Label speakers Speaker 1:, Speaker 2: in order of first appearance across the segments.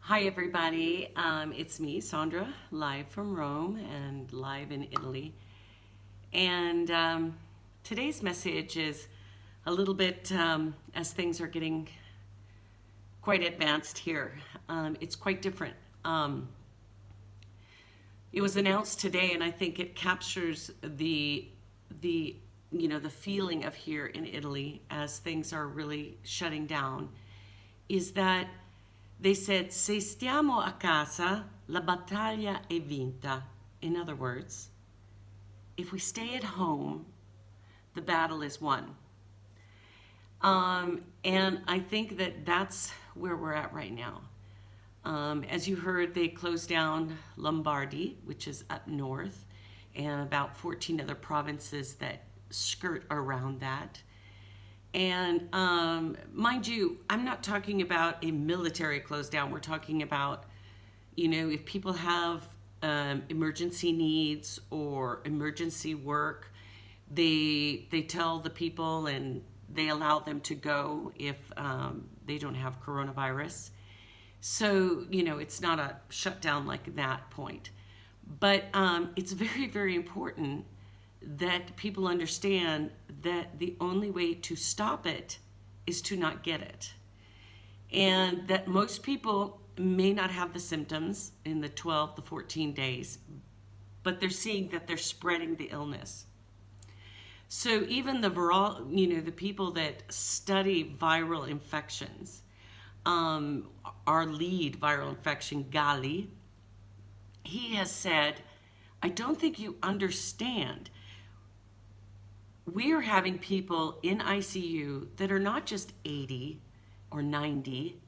Speaker 1: Hi, everybody. It's me, Sandra, live from Rome and live in Italy. And today's message is a little bit as things are getting quite advanced here. It's quite different. It was announced today, and I think it captures the feeling of here in Italy as things are really shutting down. Is that they said, se stiamo a casa, la battaglia è vinta. In other words, if we stay at home, the battle is won. And I think that that's where we're at right now. As you heard, they closed down Lombardy, which is up north, and about 14 other provinces that skirt around that. And mind you, I'm not talking about a military close down. We're talking about, if people have emergency needs or emergency work, they tell the people and they allow them to go if they don't have coronavirus. So, it's not a shutdown like that point. But it's very, very important that people understand that the only way to stop it is to not get it. And that most people may not have the symptoms in the 12 to 14 days, but they're seeing that they're spreading the illness. So even the people that study viral infections, our lead viral infection, Gali, he has said, I don't think you understand. We are having people in ICU that are not just 80 or 90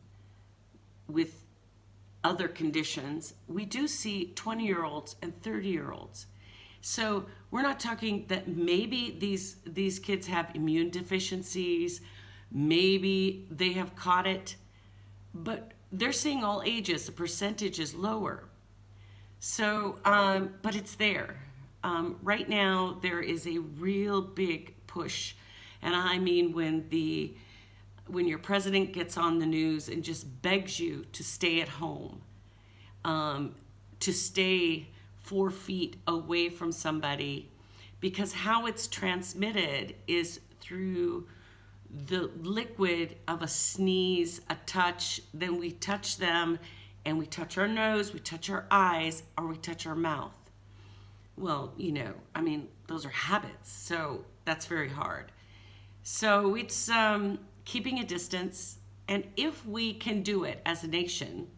Speaker 1: with other conditions. We do see 20-year-olds and 30-year-olds. So we're not talking that maybe these kids have immune deficiencies, maybe they have caught it, but they're seeing all ages. The percentage is lower. So, but it's there. Right now, there is a real big push, and I mean when your president gets on the news and just begs you to stay at home, to stay 4 feet away from somebody, because how it's transmitted is through the liquid of a sneeze, a touch, then we touch them, and we touch our nose, we touch our eyes, or we touch our mouth. Well, those are habits, so that's very hard. So it's keeping a distance, and if we can do it as a nation,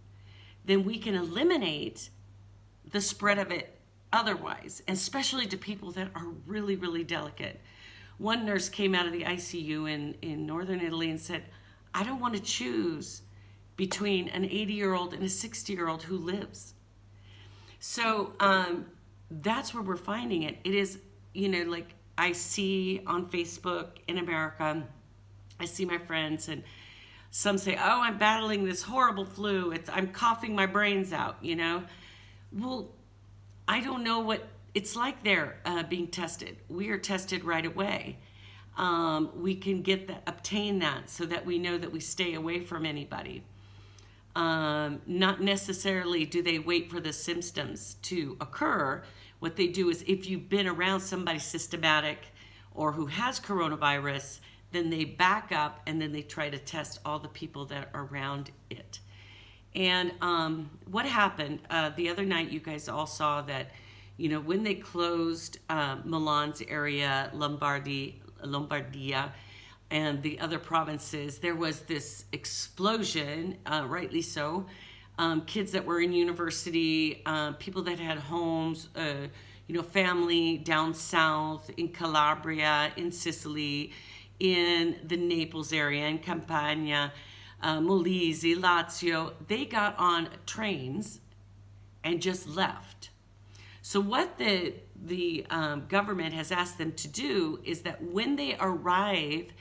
Speaker 1: then we can eliminate the spread of it otherwise, especially to people that are really, really delicate. One nurse came out of the ICU in northern Italy and said, I don't want to choose between an 80-year-old and a 60-year-old who lives. So that's where we're finding it. It is, like I see on Facebook in America, I see my friends and some say, oh, I'm battling this horrible flu. I'm coughing my brains out, Well, I don't know what it's like there being tested. We are tested right away. We can obtain that so that we know that we stay away from anybody. Not necessarily do they wait for the symptoms to occur. What they do is if you've been around somebody symptomatic or who has coronavirus, then they back up and then they try to test all the people that are around it. And what happened the other night, you guys all saw that, when they closed Milan's area, Lombardia, and the other provinces, there was this explosion, rightly so. Kids that were in university, people that had homes, family down south, in Calabria, in Sicily, in the Naples area, in Campania, Molise, Lazio, they got on trains and just left. So what the government has asked them to do is that when they arrive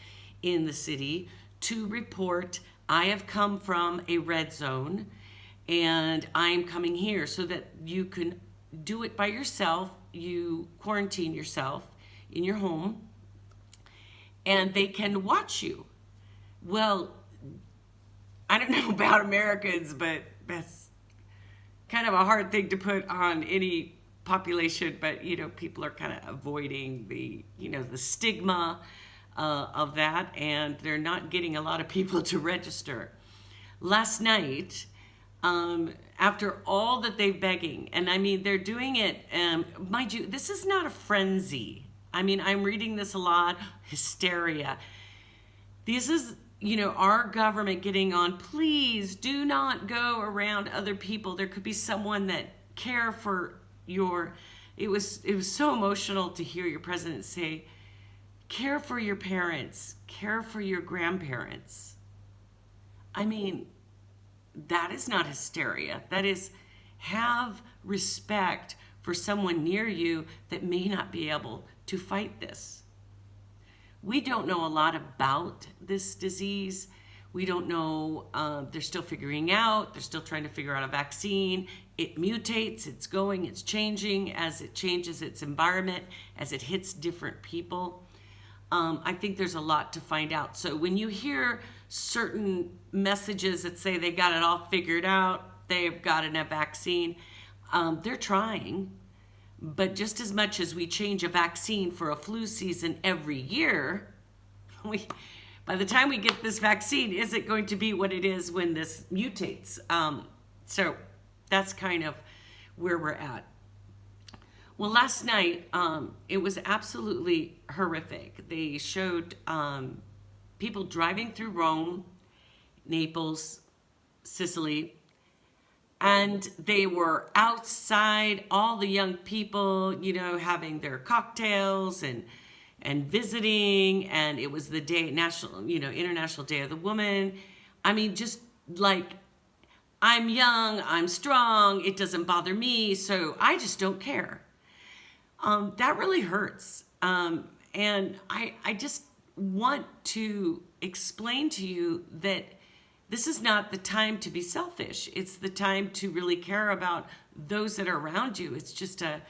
Speaker 1: in the city, to report, I have come from a red zone and I'm coming here, so that you can do it by yourself. You quarantine yourself in your home and they can watch you. Well, I don't know about Americans, but that's kind of a hard thing to put on any population. But people are kind of avoiding the stigma of that, and they're not getting a lot of people to register. Last night, after all that they're begging, and I mean, they're doing it, mind you, this is not a frenzy. I mean, I'm reading this a lot, hysteria. This is, our government getting on, please do not go around other people. There could be someone that care for it was so emotional to hear your president say, care for your parents, care for your grandparents. I mean, that is not hysteria. That is, have respect for someone near you that may not be able to fight this. We don't know a lot about this disease. We don't know, they're still figuring out, they're still trying to figure out a vaccine. It mutates, it's going, it's changing as it changes its environment, as it hits different people. I think there's a lot to find out. So when you hear certain messages that say they got it all figured out, they've gotten a vaccine, they're trying. But just as much as we change a vaccine for a flu season every year, by the time we get this vaccine, is it going to be what it is when this mutates? So that's kind of where we're at. Well, last night, it was absolutely horrific. They showed people driving through Rome, Naples, Sicily, and they were outside, all the young people, having their cocktails and visiting, and it was the day, International Day of the Woman. I mean, just like, I'm young, I'm strong, it doesn't bother me, so I just don't care. That really hurts. And I just want to explain to you that this is not the time to be selfish. It's the time to really care about those that are around you. It's just a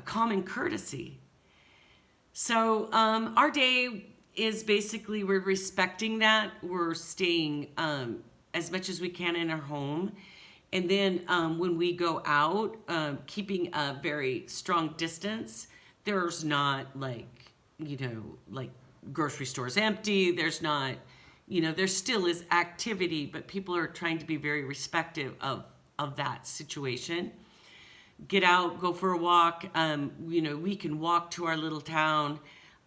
Speaker 1: common courtesy. So our day is basically, we're respecting that. We're staying as much as we can in our home. And then when we go out, keeping a very strong distance. There's not like grocery stores empty. There's not, there still is activity, but people are trying to be very respectful of that situation. Get out, go for a walk. We can walk to our little town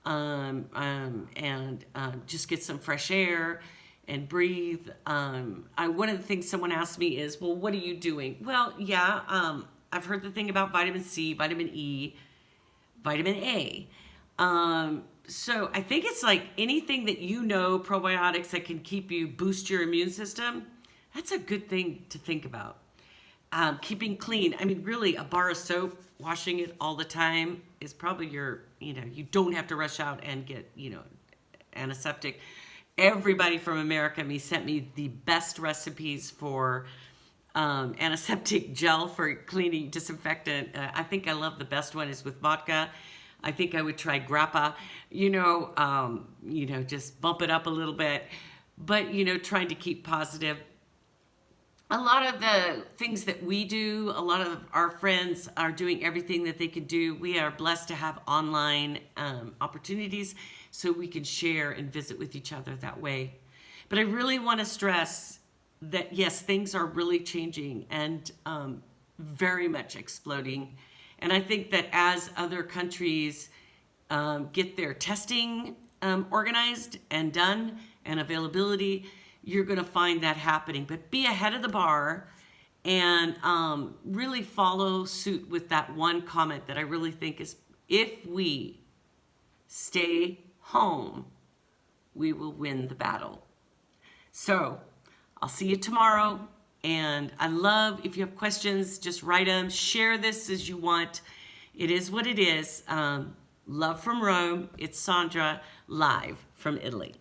Speaker 1: and just get some fresh air and breathe. One of the things someone asked me is, well, what are you doing? Well, yeah, I've heard the thing about vitamin C, vitamin E, vitamin A. So I think it's like anything that probiotics that can boost your immune system, that's a good thing to think about. Keeping clean. I mean, really, a bar of soap, washing it all the time is probably you don't have to rush out and get, antiseptic. Everybody from America sent me the best recipes for antiseptic gel for cleaning, disinfectant. I think I love the best one is with vodka. I think I would try grappa, just bump it up a little bit, but, trying to keep positive. A lot of the things that we do, a lot of our friends are doing everything that they can do. We are blessed to have online opportunities so we can share and visit with each other that way. But I really want to stress that, yes, things are really changing and very much exploding. And I think that as other countries get their testing organized and done and availability, you're going to find that happening. But be ahead of the bar and really follow suit with that one comment that I really think is, if we stay home, we will win the battle. So I'll see you tomorrow. And I love, if you have questions, just write them. Share this as you want. It is what it is. Love from Rome. It's Sandra, live from Italy.